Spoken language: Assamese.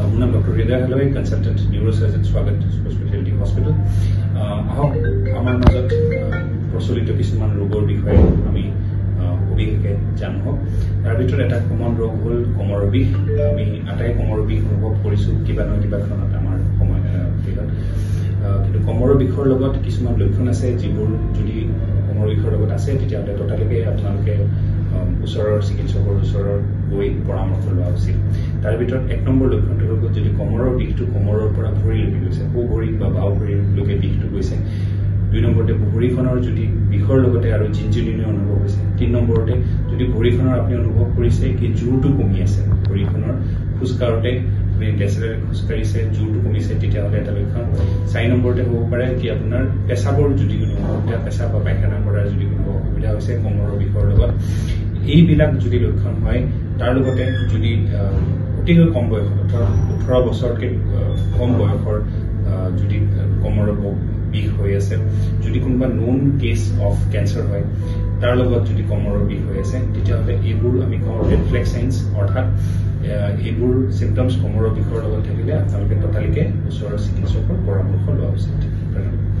মোৰ নাম ডক্টৰ হৃদয় হালৱাই, কনসালটেন্ট নিউৰোসাৰ্জন, স্বাগত স্পেশালিটি হস্পিটেল। আহক আমাৰ মাজত প্ৰচলিত কিছুমান ৰোগৰ বিষয়ে আমি অবিশেষে জানো। তাৰ ভিতৰত এটা কমন ৰোগ হ'ল কমৰৰ বিষ। আমি আটাই কমৰৰ বিষ অনুভৱ কৰিছোঁ কিবা নহয় কিবা কাৰণত আমাৰ সময় ভিতৰত, কিন্তু কমৰৰ বিষৰ লগত কিছুমান লক্ষণ আছে যিবোৰ যদি কমৰৰ বিষৰ লগত আছে তেতিয়াহ'লে ততালিকে আপোনালোকে ওচৰৰ চিকিৎসকৰ ওচৰৰ গৈ পৰামৰ্শ লোৱা উচিত। তাৰ ভিতৰত 1 নম্বৰ লক্ষণটো হ'ল যদি কমৰৰ বিষটো কমৰৰ পৰা ভৰিলৈকে গৈছে, সোঁ ভৰি বা বাওঁ ভৰিলৈকে বিষটো গৈছে। 2 নম্বৰতে ভৰিখনৰ যদি বিষৰ লগতে আৰু জিনজিননি অনুভৱ হৈছে। 3 নম্বৰতে যদি ভৰিখনৰ আপুনি অনুভৱ কৰিছে কি জোৰটো কমি আছে, ভৰিখনৰ খোজকাঢ়োতে আপুনি ডেচেলেৰে খোজকাঢ়িছে, জোৰটো কমিছে, তেতিয়াহ'লে এটা লক্ষণ। 4 নম্বৰতে হ'ব পাৰে কি আপোনাৰ পেচাবৰ যদি কোনো অসুবিধা, পেচাব বা পায়খানা কৰাৰ যদি কোনো অসুবিধা হৈছে কমৰৰ বিষৰ লগত। এইবিলাক যদি লক্ষণ হয়, তাৰ লগতে যদি অতিকৈ কম বয়সত 18 বছৰতকৈ কম বয়সৰ যদি কমৰৰ বিষ হৈ আছে, যদি কোনোবা নোন কেছ অফ কেঞ্চাৰ হয় তাৰ লগত যদি কমৰৰ বিষ হৈ আছে, তেতিয়াহ'লে এইবোৰ আমি কওঁ ৰেড ফ্লেগ চাইন্স, অৰ্থাৎ এইবোৰ চিমটমছ কমৰৰ বিষৰ লগত থাকিলে আপোনালোকে ততালিকে ওচৰৰ চিকিৎসকৰ পৰামৰ্শ লোৱা উচিত। ধন্যবাদ।